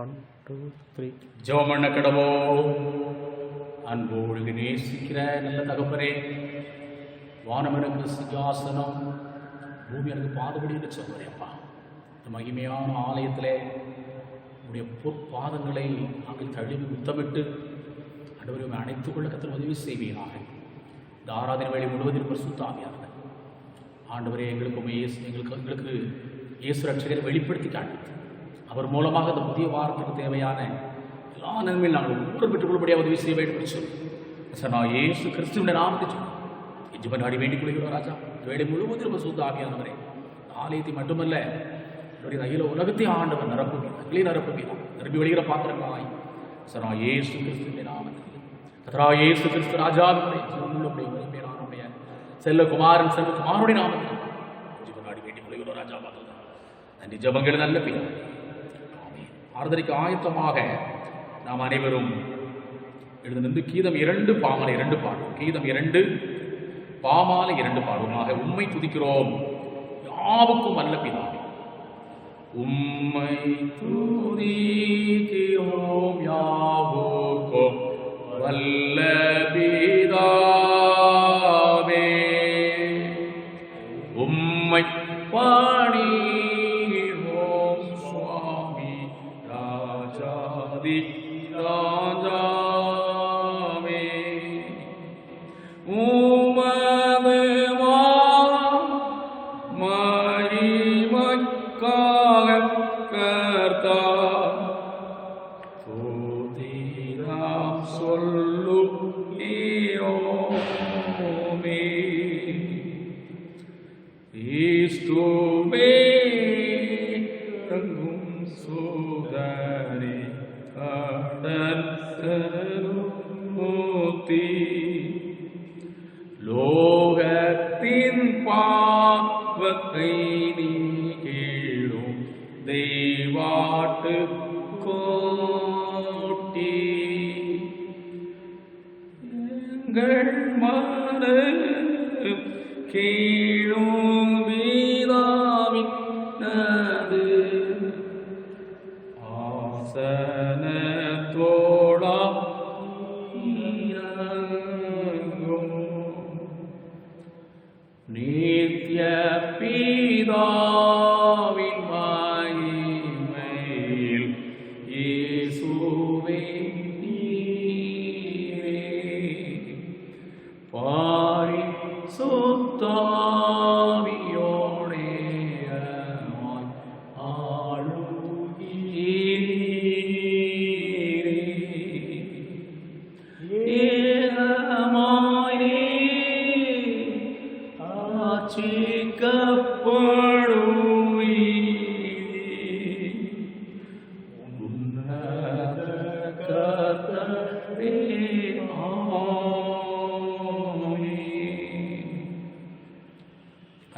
1, 2, 3. ஜெபம் பண்ண கடவோம். அன்போடு நேசிக்கிற நல்ல தகப்பனே, வானம் எனக்கு சிங்காசனம், பூமி எனக்கு பாதபடி என்று சொல்கிறேன்ப்பா. இந்த மகிமையான ஆலயத்திலே உடைய பொற்பாதங்களை நாங்கள் தழுவி முத்தமிட்டு ஆண்டவரை அணைத்துக் கொள்ள கர்த்தர் உதவி செய்வீராக. இந்த ஆராதனை வேலை முழுவதில் பரிசுத்தாவியாக ஆண்டவரே எங்களுக்கு இயேசு ரட்சகரை வெளிப்படுத்தி காண்பித்து அவர் மூலமாக இந்த புதிய வாரத்துக்கு தேவையான எல்லா நன்மையும் நாங்கள் ஒவ்வொரு பெற்றுக் கொள்ளும்படியாக உதவி செய்ய வேண்டும் சொல்லி சார் நான் இயேசு கிறிஸ்துவின் நாமத்தை சொல்லி எஜ்ஜபன் நாடி வேண்டிக் கொள்கிறோம் ராஜா. இந்த வேலை முழுவதிலும் பரிசுத்த ஆவியானவரே, ஆலயத்தை மட்டுமல்ல என்னுடைய அகில உலகத்தை ஆண்டவர் நிரப்புகிறார், அகிலே நிரப்புகிறார், நிரம்பி வழிகிற பாத்திரங்களாய் சார் நான் இயேசு கிறிஸ்துவின் நாமத்தில் கர்த்தரா இயேசு கிறிஸ்து ராஜாவினுடைய ஜீவனுடைய மகிமையானுடைய செல்வகுமாருடைய நாமத்தில் எஜ்ஜபன் நாடி வேண்டிக் கொள்கிறோம் ராஜா. நன்றி. ஜபங்கள் நல்ல பிள்ளை ஆறுதலுக்கு ஆயத்தமாக நாம் அனைவரும் எழுந்து நின்று கீதம் 2 பாமாலை 2 பாடும். கீதம் 2 பாமாலை 2 பாடுவோமாக. உம்மை துதிக்கிறோம் யாவுக்கும் வல்ல பிதாவே, உம்மை துதிக்கிறோம் யாவுக்கும் வல்ல பிதாவே, உம்மை பாடி ராஜாவே, உமது மகிமைக்காக கர்த்தர் துதியாம் சொல்லுகிறோமே. கிறிஸ்துவே தங்கும் சோதரே மூர்த்தி, லோகத்தின் பாவத்தை நீக்கிடும் தெய்வாட்டு கோட்டி, எங்கள் மனது கீழும் வீதாவின் நது ஆசனத்தோடா நித்ய பிதாவின் மகிமையில் இயேசுவே நீரே பரிசுத்தாவியோடே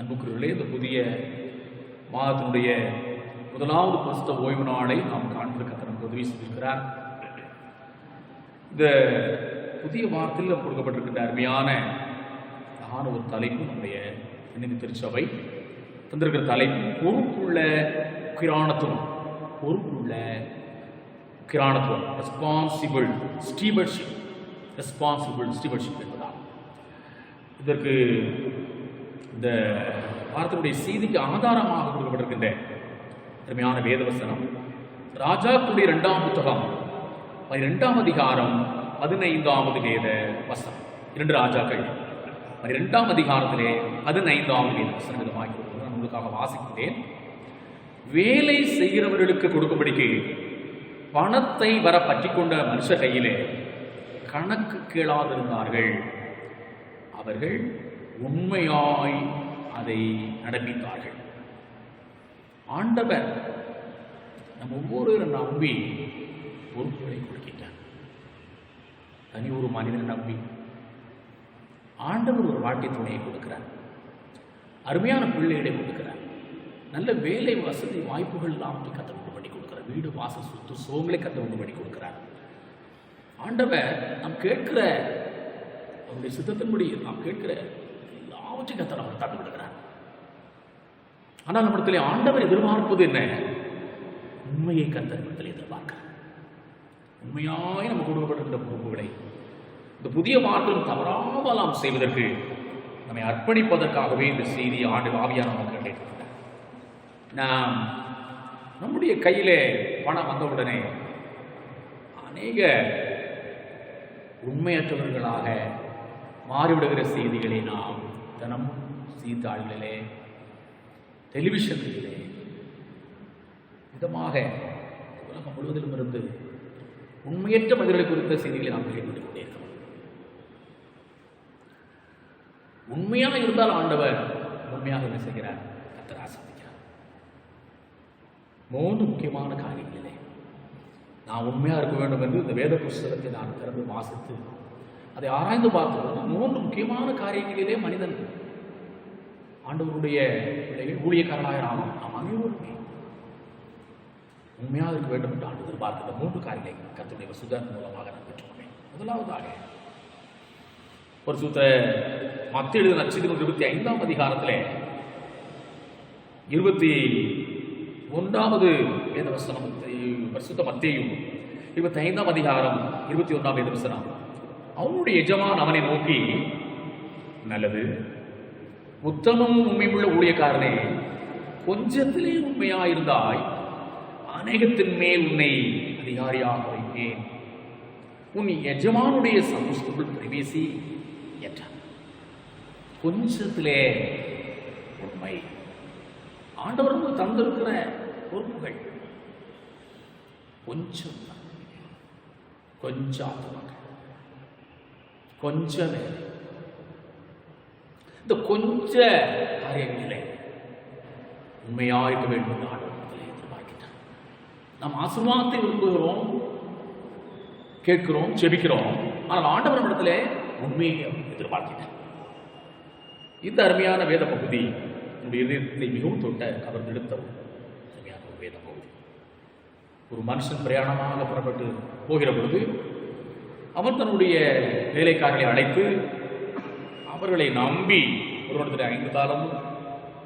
அன்புக்குரியவர்களே, இந்த புதிய மாதத்தினுடைய முதலாவது பரிசுத்த ஓய்வு நாளை நாம் காண்பதற்கு கர்த்தர் உதவி செய்திருக்கிறார். இந்த புதிய வாரத்தில் கொடுக்கப்பட்டிருக்கின்ற அருமையான ஒரு தலைப்பு நம்முடைய இணைந்த திருச்சபை தந்திருக்கிற தலைப்பு பொறுப்புள்ள கிராணத்துவம். பொறுப்புள்ள கிராணத்துவம், ரெஸ்பான்சிபிள் ஸ்டீவர்ஷிப். ரெஸ்பான்சிபிள் ஸ்டீவர்ஷிப் என்பதால் இதற்கு இந்த வார்த்தையுடைய செய்திக்கு ஆதாரமாக கொடுக்கப்பட்டிருக்கின்ற அருமையான வேதவசனம் ராஜாக்களுடைய 2ஆம் புத்தகம் 12ஆம் அதிகாரம் 15வது வேத வசனம். 2 ராஜாக்கள் 12ஆம் அதிகாரத்திலே 15வது வேத வசனம் விதமாகி நான் உங்களுக்காக வாசிக்கிறேன். வேலை செய்கிறவர்களுக்கு கொடுக்கும்படிக்கு பணத்தை வர பற்றி கொண்ட மனுஷ கையிலே கணக்கு கேளாதிருந்தார்கள். அவர்கள் உண்மையாய் அதை நடப்பித்தார்கள். ஆண்டவர் நம்ம ஒவ்வொருவரும் நம்பி பொறுப்புகளை கொடுக்கின்றார். தனி ஒரு மனிதனை நம்பி ஆண்டவர் ஒரு வாழ்க்கை துணையை கொடுக்கிறார். அருமையான பிள்ளைகளை கொடுக்கிறார். நல்ல வேலை வசதி வாய்ப்புகள் எல்லாம் கத்தவங்க பண்ணி கொடுக்கிறார். வீடு வாசல் சொத்து சோங்களை கத்தவங்க பண்ணி கொடுக்கிறார். ஆண்டவர் நாம் கேட்கிற அவருடைய சித்தத்தின்படி நாம் கேட்கிற எல்லாவற்றையும் கத்தர் அவர் தந்து விடுகிறார். ஆனால் நம்மிடத்தில் ஆண்டவர் எதிர்பார்ப்பது என்ன? உண்மையை கர்த்தரிடத்தில் எதிர்பார்க்கிறார். உண்மையாய் நம்ம கொடுக்கப்படுகின்ற பொறுப்புகளை இந்த புதிய மாற்றம் தவறாமல் நாம் செய்வதற்கு நம்மை அர்ப்பணிப்பதற்காகவே இந்த செய்தி ஆவியான நமக்கு கிடைக்கிறார். நாம் நம்முடைய கையிலே பணம் வந்தவுடனே அநேக உண்மையற்றவர்களாக மாறிவிடுகிற செய்திகளை நாம் தினமும் செய்தித்தாள்களிலே, டெலிவிஷன்களிலே விதமாக உலகம் முழுவதிலும் இருந்து உண்மையற்ற மனிதர்களை குறித்த செய்திகளை நாம் கேட்டுக் கொண்டே இருக்கிறோம். உண்மையாக இருந்தால் ஆண்டவர் உண்மையாக என்ன செய்கிறார்? கர்த்தர் ஆசீர்வதிக்கிறார். 3 முக்கியமான காரியங்களிலே நான் உண்மையாக இருக்க வேண்டும் என்று இந்த வேத புஸ்தகத்தை நான் திறந்து வாசித்து அதை ஆராய்ந்து பார்க்கும்போது 3 முக்கியமான காரியங்களிலே மனிதன் ஆண்டவருடைய ஊழியக்காரனாக நாம் அனைவருமே உண்மையாக இருக்க வேண்டும் என்று ஆண்டு எதிர்பார்க்கிற 3 காரியங்களை கர்த்தருடைய சுதன் மூலமாக நான் பெற்றுக்கொண்டேன். முதலாவதாக பரிசுத்த மத்தேயு எழுதின நற்செய்தி 25ஆம் அதிகாரத்திலே 21வது வேத வசனம், பரிசுத்த மத்தேயு 25ஆம் அதிகாரம் 21ஆம் வேத வசனம். அவனுடைய எஜமான் அவனை நோக்கி, நல்லது உத்தமமும் உண்மையுள்ள ஊழியக்காரனே, கொஞ்சத்திலே உண்மையாயிருந்தாய், அநேகத்தின் மேல் உன்னை அதிகாரியாக வைத்தேன், உன் எஜமானுடைய சந்தோஷத்துக்குள் பிரவேசி என்றார். கொஞ்சத்திலே உண்மை. ஆண்டவருக்கு தந்திருக்கிற பொறுப்புகள் கொஞ்சம், கொஞ்சம் கொஞ்சம் இந்த கொஞ்ச காரியங்களை உண்மையாக வேண்டும் என்று ஆண்டவரிடத்தில் எதிர்பார்க்கிறார். நாம் ஆசீர்வாதத்தை விரும்புகிறோம், கேட்கிறோம், செபிக்கிறோம். ஆனால் ஆண்டவரிடத்தில் உண்மையை எதிர்பார்க்கிறார். இந்த அருமையான வேத பகுதி என்னுடைய இதயத்தை மிகவும் தொட்ட கவர்ந்தெடுத்த அருமையான ஒரு வேத பகுதி. ஒரு மனுஷன் பிரயாணமாக புறப்பட்டு போகிற பொழுது அவன் தன்னுடைய வேலைக்காரர்களை அழைத்து அவர்களை நம்பி ஒரு இடத்துல 5 தாளமும்,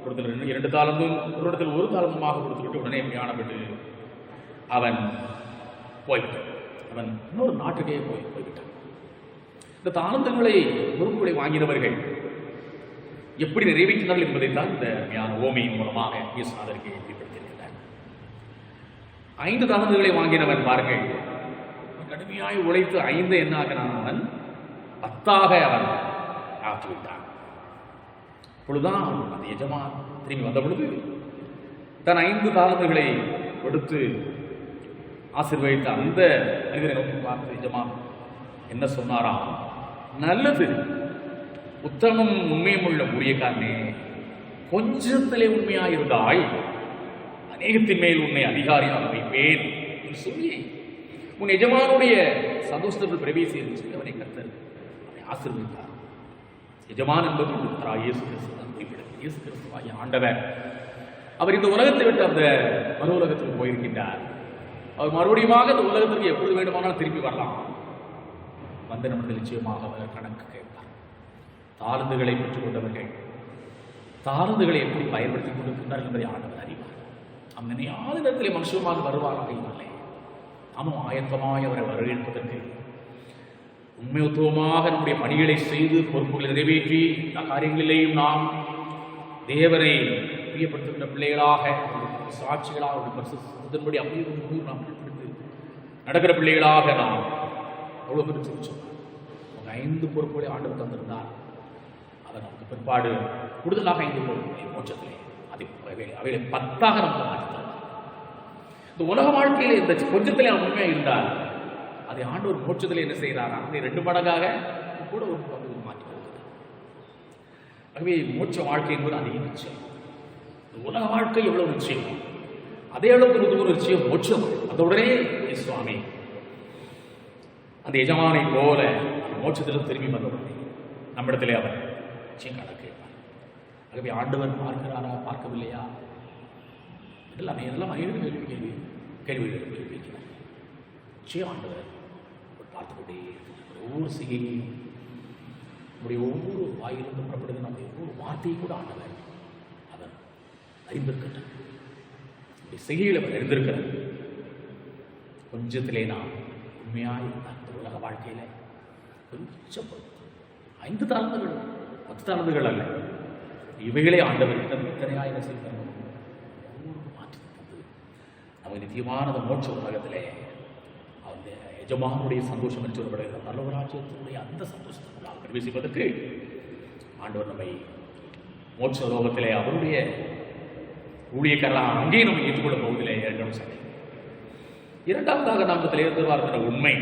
ஒரு இடத்துல 2 தாளமும், ஒரு இடத்துல 1 தாளமுமாக கொடுத்துவிட்டு உடனே பிரயாணப்பட்டு அவன் போய்விட்டான். அவன் இன்னொரு நாட்டுக்கே போய்விட்டான். இந்த தாளந்தங்களை பொறுப்புகளை வாங்கினவர்கள் எப்படி நிறைவேற்றினார்கள் என்பதைத்தான் இந்த அருமையான ஓமையின் மூலமாக இயேசுநாதருக்கு வெளிப்படுத்தியிருக்கிறார். 5 தாளந்துகளை வாங்கினவன் பாருங்கள், கடுமையாய் உழைத்து 5 என்ன ஆகினான்? அவன் 10ஆக அவன் ஆக்கிவிட்டான். அப்பொழுதுதான் அந்த எஜமான் திரும்பி வந்த பொழுது தன் 5 தாளந்துகளை கொடுத்து ஆசீர்வதித்த அந்த மனிதனை நோக்கி பார்த்து எஜமான் என்ன சொன்னாராம்? நல்லது உத்தமம் உண்மையும் உள்ள ஊழியக்காரனே, கொஞ்சத்திலே உண்மையாயிருந்தாய், அநேகத்தின் மேல் உன்னை அதிகாரியாக வைப்பேன் என்று சொல்லி உன் எஜமானுடைய சந்தோஷத்தில் பிரவேசி என்று சொல்லி அவனை கர்த்தர் அவனை ஆசீர்வதித்தார். எஜமான் என்பது இயேசு கிறிஸ்து தான் குறிப்பிடுகிறது. இயேசு கிறிஸ்துவாகிய ஆண்டவர் அவர் இந்த உலகத்தை விட்டு அந்த மறு உலகத்துக்கு போயிருக்கின்றார். அவர் மறுபடியும் இந்த உலகத்திற்கு எப்பொழுது வேண்டுமானால் திரும்பி வரலாம். வந்த நம்முடைய நிச்சயமாக அவர் கணக்கு கேட்பார். தாளந்துகளை பெற்றுக் கொண்டவர்கள் தாளந்துகளை எப்படி பயன்படுத்திக் கொண்டிருக்கின்றார்கள் என்பதை ஆண்டவர் அறிவார். அந்த நினையாத நேரத்திலே மனுஷமாக வருவாராக இல்லை, நாமும் ஆயத்தமாய் அவரை வரவேற்பதற்கு உண்மையுத்துவமாக நம்முடைய பணிகளை செய்து பொறுப்புகளை நிறைவேற்றி எல்லா காரியங்களிலேயும் நாம் தேவரை பிரியப்படுத்துகின்ற பிள்ளைகளாக, சாட்சிகளாக, பரிசுத்தத்தின்படி அப்படியே நாம் பிடித்து நடக்கிற பிள்ளைகளாக நாம் அவ்வளோ பிரிச்சு சொன்னார். அவங்க 5 பொறுப்புகளை ஆண்டவர் தந்திருந்தார். அவர் நமக்கு பிற்பாடு கூடுதலாக 5 பொறுப்புகளை மோட்சத்திலே அவைகளை 10ஆக நமக்கு மாற்றித்தார். இந்த உலக வாழ்க்கையில் இந்த கொஞ்சத்திலே அவன் உண்மையாக இருந்தால் அதை ஆண்டவர் மோட்சத்தில் என்ன செய்கிறார்? அதை 2 மடங்காக கூட ஒரு பங்கு மாற்றி கொடுக்கிறார். ஆகவே மோட்ச வாழ்க்கை என்பது அதிக நிச்சயம். இந்த உலக வாழ்க்கை எவ்வளவு நிச்சயம், அதே அளவுக்கு ஒரு நிச்சயம் மோட்சம். அதோடனே சுவாமி அந்த எஜமானை போல மோட்சத்திலும் திரும்பி வந்தவுடனே நம்மிடத்திலே அவர் நிச்சயம் கணக்கு கேட்பார். ஆகவே ஆண்டவர் பார்க்கிறாரா, பார்க்கவில்லையா? எல்லாம் கேள்விகள் வைக்கிறார். நிச்சயம் ஆண்டவர் பார்த்து கொண்டே ஒவ்வொரு செய்கையும், நம்முடைய ஒவ்வொரு வாயிலிருந்து புறப்படுகிற நம்முடைய ஒவ்வொரு வார்த்தையும் கூட ஆண்டவர் அவர் அறிந்திருக்கின்றார். செய்கையில் அவர் அறிந்திருக்கிறார். கொஞ்சத்திலே நான் உண்மையாக இருந்தால் இந்த உலக வாழ்க்கையில் கொஞ்சம் 5 தாளந்துகள் 10 தாளந்துகள் அல்ல, இவைகளே ஆண்டவர் இத்தனையாக என்ன செய்வார் மாற்றி தந்து நமக்கு நித்தியமான அந்த மோட்ச உலகத்திலே அந்த எஜமானுடைய சந்தோஷம் என்று சொல்லப்படுகிற நல்ல ஒரு ராஜ்யத்தினுடைய அந்த சந்தோஷத்திற்குள்ளாக பிரவேசிப்பதற்கு ஆண்டவர் நம்மை மோட்ச லோகத்திலே அவருடைய ஊழியக்காரர்களாக அங்கேயும் நம்ம ஏற்றுக்கொள்ள போவதில்லை இரண்டாம் சண்டை. இரண்டாவதாக நாம் இருக்கிற உண்மை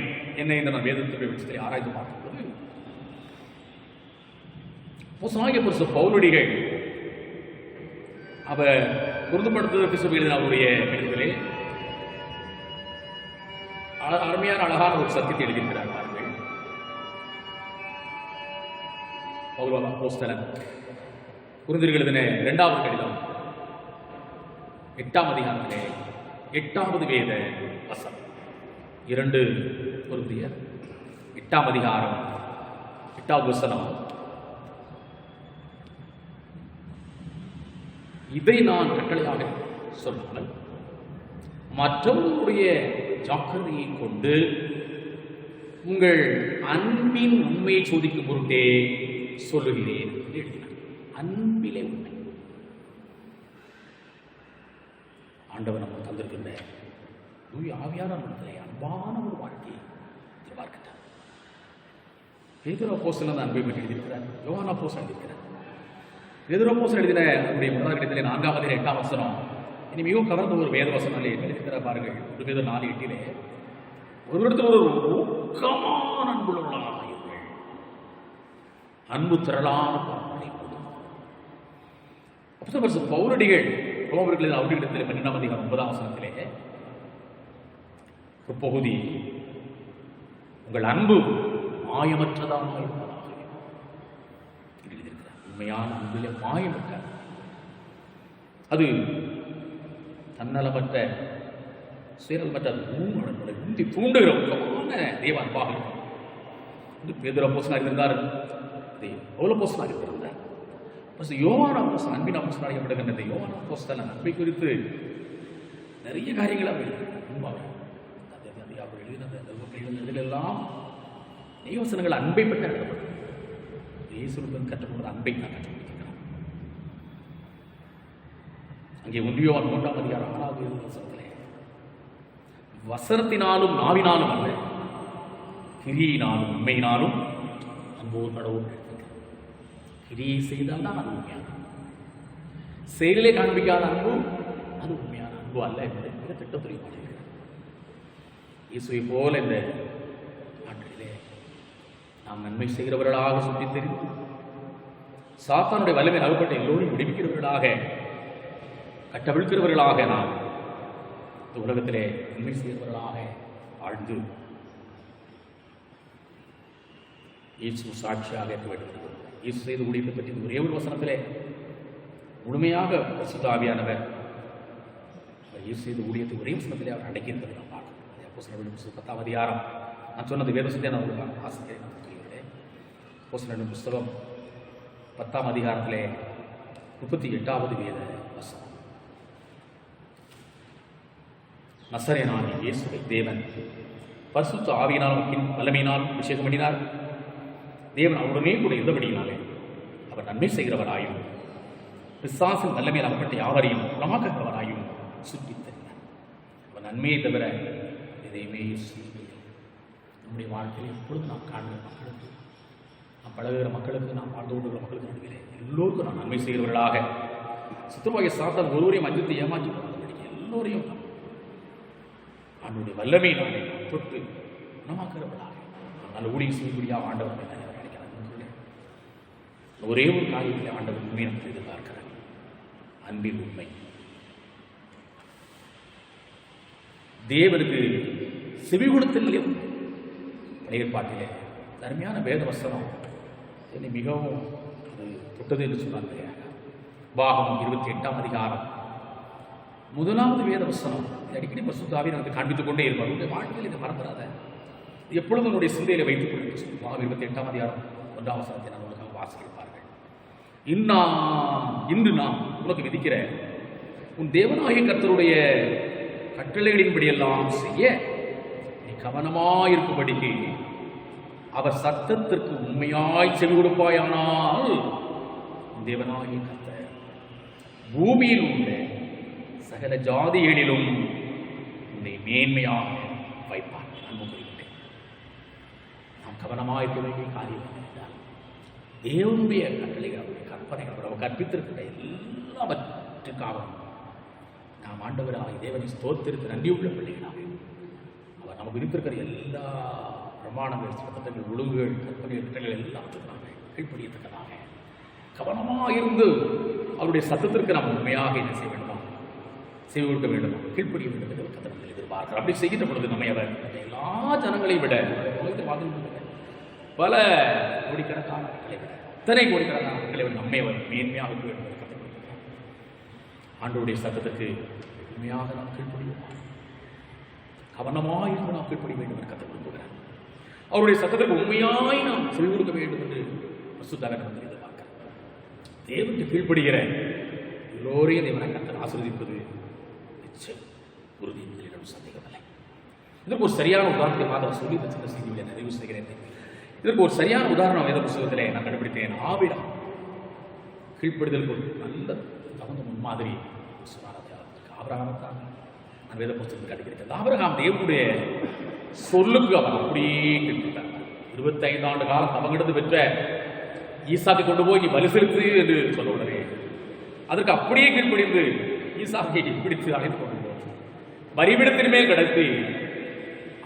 என்ன என்று நாம் வேதத்துடைய விஷயத்தை ஆராய்ந்து பார்க்கும்போது பவுலடிகள் அவர் உறுதிப்படுத்துவதற்கு சொல்லுகிறது அவருடைய கடிதத்திலே அருமையான அழகான ஒரு சத்தியத்தை எழுதியிருக்கிறார். பவுல் அப்போஸ்தலன் கொரிந்தியருக்கு எழுதின 2வது கடிதம் 8ஆம் அதிகாரத்திலே 8வது வேத வசனம் 2 கொரிந்தியர் 8ஆம் அதிகாரம் 8வது வசனம். இதை நான் கட்டளையாக சொல்லாமல் மற்றவர்களுடைய ஜாக்கிரதையை கொண்டு உங்கள் அன்பின் உண்மையை சோதிக்கும் பொருட்டே சொல்லுகிறேன் என்று எழுதினார். அன்பிலே உண்மை. ஆண்டவர் நமக்கு தந்திருக்கின்ற தூய ஆவியான மனதிலே அன்பான ஒரு வாழ்க்கையை எதிர்பார்க்கிறார். பேதுரு அப்போஸ்தலன் அன்பை பற்றி எழுதியிருக்கிறார். யோவான் அப்போஸ்தலன் எழுதியிருக்கிறார். பேதுரு அப்போஸ்தலன் எழுதின அவருடைய 1வது கடிதத்திலே 4ஆம் அதிகாரம் 8ஆம் வசனம் இனி மிகவும் கவர்ந்த ஒரு வேத வசனம் எழுதியிருக்கிற பாருங்கள். 1 பேதுரு 4:8 ஒருவரிடத்தில் ஒரு ஊக்கமான அன்புள்ளவர்களாக இருங்கள், அன்பு திரளான பாவங்களை பவுலடிகள் ரோமர்கள் அவர்களிடத்தில் 12ஆம் அதிகாரம் 9ஆம் வசனத்திலே ஒரு பகுதி, உங்கள் அன்பு மாயமற்றதாக இருப்பதாக எழுதியிருக்கிறார். உண்மையான அன்பிலே மாயமற்ற அது தன்னலமற்ற சுயநலமற்ற உங்களை உந்தி தூண்டுகிற முக்கியமான தெய்வ அன்பாக இருக்கும். பேதுரு அப்போஸ்தலனாக இருந்தார், பவுல் அப்போஸ்தலனாக இருந்தார். யோவான் அப்போஸ்தலன் அன்பின் அப்போஸ்தலன் அழைக்கப்படுகின்ற யோவான் அப்போஸ்தலன் அன்பை குறித்து நிறைய காரியங்கள் அவர் எழுதினதெல்லாம் நெய்வசனங்கள் அன்பை பற்றி எழுதப்பட்டது. இயேசுவுக்கு கற்றுக்கொண்ட அன்பை நான் கற்றுக்கொண்டிருக்கிறேன். அங்கே 1 யோவான் 3ஆம் அதிகாரம் 6வது வசனத்திலே வசனத்தினாலும் நாவினாலும் அல்ல, கிரியினாலும் உண்மையினாலும் அன்போடு கடவுள் கிரியை செய்தால் தான் அது உண்மையான செயலிலே காண்பிக்காத அன்பு அது உண்மையான அன்பு அல்ல என்பதை மிக திட்டத்துறை பாடுகிறார். இயேசுவை போல இந்த நாட்டிலே நாம் நன்மை செய்கிறவர்களாக சுற்றி தெரிந்து சாத்தானுடைய வல்லமை நகப்பட்ட எல்லோரையும் விடுவிக்கிறவர்களாக கட்டவிழ்க்கிறவர்களாக நாம் இந்த உலகத்திலே நன்மை செய்கிறவர்களாக வாழ்ந்து இயேசு சாட்சியாக இருக்க வேண்டும். இயேசு செய்த ஊழியத்தை பற்றி ஒரே ஒரு வசனத்திலே முழுமையாக பரிசுத்த ஆவியானவர் இயேசு செய்த ஊழியத்தை ஒரே வசனத்திலே அவர் அடக்கி இருப்பதை நாம் பார்க்கிறோம். அப்போஸ்தலர் 10ஆம் அதிகாரம் நான் சொன்னது வேதத்தை நான் உங்களுக்கு ஆசிரியர் சொல்கிறேன். அப்போஸ்தலர் புத்தகம் 10ஆம் அதிகாரத்திலே 38வது வேத வசனம். நசரேயனாகிய இயேசுவை தேவன் பரிசுத்த ஆவியினாலும் வல்லமையினாலும் அபிஷேகம் பண்ணினார். தேவன் அவருடனே கூட இருந்தபடியினாலே அவர் நன்மை செய்கிறவராயும் பிசாசின் வல்லமையில் அகப்பட்ட யாவரையும் குணமாக்குகிறவராயும் சுற்றித் தருகிறார். அவர் நன்மையை தவிர எதையுமே செய்வதில்லை. நம்முடைய வாழ்க்கையில் எப்பொழுது நாம் காண்கிற மக்களுக்கு, நாம் பழகுகிற மக்களுக்கு, நாம் வாழ்ந்து கொண்டுகிற மக்களுக்கு நடுவிலே எல்லோருக்கும் நாம் நன்மை செய்கிறவர்களாக சுத்தமாக சாத்தான் ஒருவரையும் அஞ்சத்தை ஏமாற்றி போனபடிக்கு எல்லோரையும் அவனுடைய வல்லமை நாளை தொட்டு குணமாக்குகிறவர்களாக நல்ல ஊழியம் செய்யக்கூடிய ஆண்டவர் ஒரே ஒரு காரியத்தில் ஆண்டவர் உண்மை நம்ம எதிர்பார்க்கிறார், அன்பின் உண்மை. தேவனுக்கு செவி கொடுத்தலையும் ஏற்பாட்டிலே அருமையான வேத வசனம் என்னை மிகவும் அது தொட்டது என்று சொன்னாங்க. பாகம் 28ஆம் அதிகாரம் 1வது வேத வசனம். அடிக்கடி பரிசுத்த நமக்கு காண்பித்துக் கொண்டே இருப்பார். உங்களுடைய வாழ்க்கையில் இதை மறந்துடாத, எப்பொழுதும் உன்னுடைய சிந்தையில வைத்துக் கொண்டு பாகம் 28ஆம் அதிகாரம் 1ஆம் வசனத்தை நான் உங்களுக்காக வாசிப்பார்கள். இன்று நாம் உனக்கு விதிக்கிற உன் தேவனாகிய கர்த்தருடைய கட்டளைகளின்படியெல்லாம் செய்ய கவனமாயிருக்கும்படிக்கு அவர் சத்தத்திற்கு உண்மையாய் செவி கொடுப்பாயானால் தேவனாகிய கர்த்தர் பூமியில் உள்ள சகல ஜாதிகளிலும் உன்னை மேன்மையாக வைப்பார். அன்புக்குரியவர்களே, நாம் கவனமாக இருக்க வேண்டிய காரியம் என்னவென்றால், தேவனுடைய கட்டளைகள், அவருடைய கற்பனைகள், அவர் கற்பித்திருக்கிற எல்லாவற்றுக்காக நாம் ஆண்டவராக தேவனை ஸ்தோத்திரத்து நன்றியுள்ள பிள்ளைகளாக அவர் நமக்கு இருக்கிற எல்லா பிரமாணங்கள், சட்டங்கள், ஒழுங்குகள், கற்பனை திட்டங்கள் எல்லாத்துக்காக கீழ்ப்படியத்தக்கதாக கவனமாக இருந்து அவருடைய சத்தத்திற்கு நாம் உண்மையாக என்ன செய்ய வேண்டுமா, செய்து கொடுக்க வேண்டுமா, கீழ்ப்படிய வேண்டும் என்று கத்தனங்கள் எதிர்பார்க்கிறார். அப்படி செய்கின்ற பொழுது நம்மை அவர் எல்லா ஜனங்களையும் விட பல கோடிக்கணக்கான மக்களை விட இத்தனை கோடிக்கணக்கான மக்களை விட நம்மை அவர் மேன்மையாக வேண்டும் என்று கற்றுக்கொள்கிறார். ஆண்டவருடைய சத்தத்திற்கு உண்மையாக நாம் கீழ்ப்படிவோம், கவனமாக இருந்து நாம் கீழ்ப்படிய வேண்டும் என்று கற்றுக் விரும்புகிறார். அவருடைய சத்தத்திற்கு உண்மையாய் நாம் செவி கொடுக்க வேண்டும் என்று பரிசுத்த வேதம் எதிர்பார்க்கிறார். தேவனுக்கு கீழ்ப்படுகிற எல்லோரையும் தேவனை கர்த்தர் ஆசீர்வதிப்பது நிச்சயம் உறுதி என்பதிலும் சந்தேகமில்லை. இதற்கு ஒரு சரியான உதாரணத்தை மாதம் சொல்லி சின்ன செய்திகளை நிறைவு செய்கிறேன். இதற்கு ஒரு சரியான உதாரணம் வேத புத்தகத்திலே நான் கண்டுபிடித்தேன். ஆபிரகாம் கீழ்ப்படுதலுக்கு ஒரு நல்ல தகுந்த முன்மாதிரி ஆபிரகாமைத்தான் நான் வேத புத்தகத்தில் கண்டுபிடித்தேன். ஆபிரகாம் தேவனுடைய சொல்லுக்கு அவன் அப்படியே கீழ்ப்பட்டார். 25 ஆண்டு காலம் அவங்கிட்ட பெற்ற ஈசாக்கை கொண்டு போய் நீ பலி செலுத்து என்று சொல்ல உடனே அதற்கு அப்படியே கீழ்ப்படிந்து ஈசாக்கை பிடித்து அழைத்து கொண்டு பலிபீடத்தின் மேல் கிடத்தி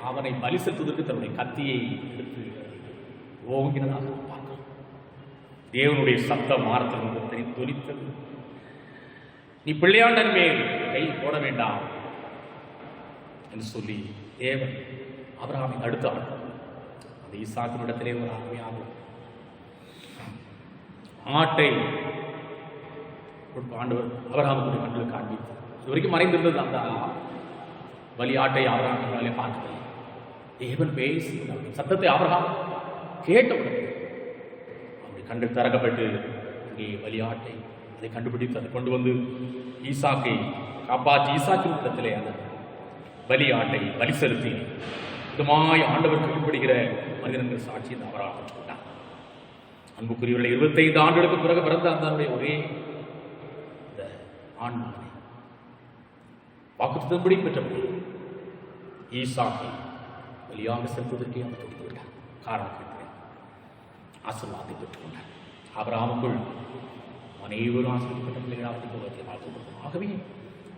அவனை பலி செலுத்துவதற்கு தன்னுடைய கத்தியை எடுத்து ஓங்கினதாக பார்க்கலாம். தேவனுடைய சத்தம் மாறத்தது தொனித்தது. நீ பிள்ளையாண்டன் மேல் கை போட வேண்டாம் என்று சொல்லி தேவன் ஆபிரகாமை தடுத்தார். அந்த ஈசாக்கினிடத்திலே ஒரு ஆவியாகும் ஆட்டை ஆண்டவர் ஆபிரகாமுடைய கண்களுக்கு காண்பித்தார். இது வரைக்கும் மறைந்திருந்தது அந்த பலி ஆட்டை ஆபிரகாம் பார்க்கவில்லை. தேவன் பேசி சத்தத்தை ஆபிரகாம் கேட்டவுடன் அவருடைய கண்கள் திறக்கப்பட்டு அங்கே பலி ஆட்டை அதை கண்டுபிடித்து அதை கொண்டு வந்து ஈசாக்கை காப்பாற்றி ஈசாக்கின் இடத்திலே அந்த பலி ஆட்டை பலி செலுத்தி இதுமாய் ஆண்டவர் கீழ்ப்படுகிற மனிதர்கள் சாட்சியை அவராக பெற்றுக்கொண்டார். அன்புக்குரியவர்களை 25 ஆண்டுகளுக்கு பிறகு பிறந்த அந்த ஒரே இந்த ஆண் மகனை வாக்குத்தத்தன்படி பெற்றபடி ஈசாக்கை பலியாக செலுத்துவதற்கே அவர் கொடுத்து விட்டார். காரணம் ஆசீர்வாதத்தை பெற்றுக்கொண்டார். ஆபிரகாமுக்குள் அனைவரும் ஆசீர்வதிக்கப்பட்ட பிள்ளைகளாக. ஆகவே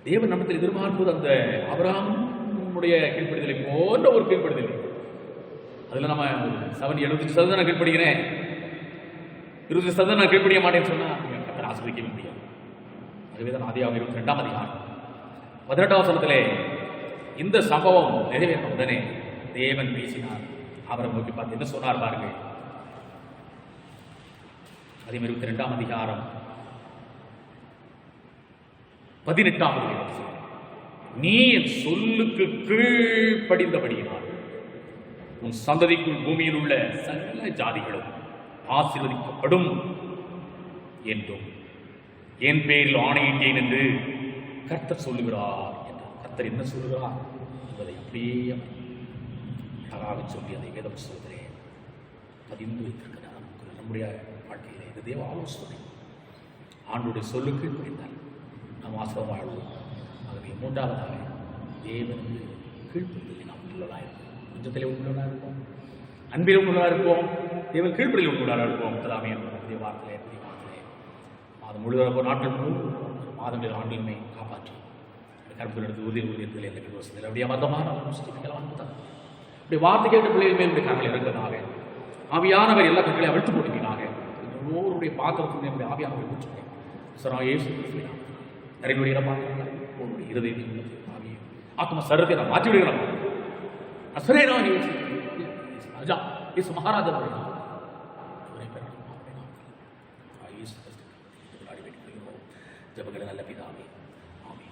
தேவன் நம்மத்தில் எதிர்பார்ப்பது அந்த ஆபிரகாமுடைய கீழ்ப்படுதலை போன்ற ஒரு கீழ்ப்படுதல். அதில் நம்ம 75% நான் கீழ்ப்படுகிறேன், 20% நான் கீழ்ப்படிய மாட்டேன்னு சொன்னால் ஆசீர்வதிக்க முடியாது. ஆகவே தான் ஆதியாகமம் 22ஆம் அதிகாரம் 18ஆம் வசனத்திலே இந்த சம்பவம் நிறைவேற்ற உடனே தேவன் பேசினார். அவரை நோக்கி பார்த்து என்ன சொன்னார் பாருங்கள். அதே 22ஆம் அதிகாரம் 18ஆம் வசனம், நீ என் சொல்லுக்கு கீழ்ப்படிந்தபடியினால் உன் சந்ததிக்குள் பூமியில் உள்ள சகல ஜாதிகளும் ஆசீர்வதிக்கப்படும் என்றும் என் பேரில் ஆணையிட்டேன் என்று கர்த்தர் சொல்லுகிறார் என்றார். கர்த்தர் என்ன சொல்லுகிறார் என்பதை அப்படியே அழகாக சொல்லி அதை வேத புத்தகத்திலே பதிந்து வைத்திருக்கிறார். நம்முடைய வாழ்க்கையிலே இது தேவ ஆலோசனை. ஆண்டுடைய சொல்லுக்கு புரிந்தால் நாம் ஆசிரம் வாழ்வோம். ஆகவே 3ஆவதாக தேவனுக்கு கீழ்ப்படிதலில் நாம் உள்ளதாக இருப்போம். கொஞ்சத்திலே உள்ளதாக இருப்போம், அன்பிலும் உள்ளதாக இருப்போம், தேவன் கீழ்ப்படியில் உள்ளதாக இருப்போம். எல்லாமே புதிய வார்த்தையிலே மாதம் முழுவதும் நாட்கள் மாதம் ஆண்டிலுமே காப்பாற்றி கருப்பு எடுத்து உறுதியில் எனக்கு யோசனை அப்படியே மதமான அப்படி வார்த்தை கேட்ட பிள்ளைகள் மேல் கண்கள் இருக்கிறதாக ஆவியானவர் எல்லா கண்களையும் அவிழ்த்து போடுவீனாக. ஒவ்வொருடைய பாத்திரத்தில் என்னுடைய ஆவியானவர் கூச்சுக்கிறேன் சரா ஏசு நிறைய இடமாக இருதயத்தில் ஆவியை ஆத்ம சரத்தை நான் மாற்றி விடுகிறோம். அசரேனா ராஜா இயேசு மகாராஜா ஜபங்களை நல்ல பிதாவே ஆமென்.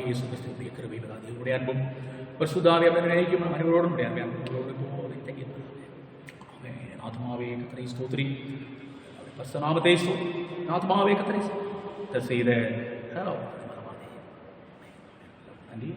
இயேசு கிறிஸ்துவின் கிருபை தேவனுடைய அன்பும் பரிசுத்தாவே அவரை நினைக்கும் அனைவரோடும் ஆத்மாவே கர்த்தரை ஸ்தோத்திரி, பரிசுநாமத்தை ஆத்மாவே கர்த்தரை செய்த நன்றி.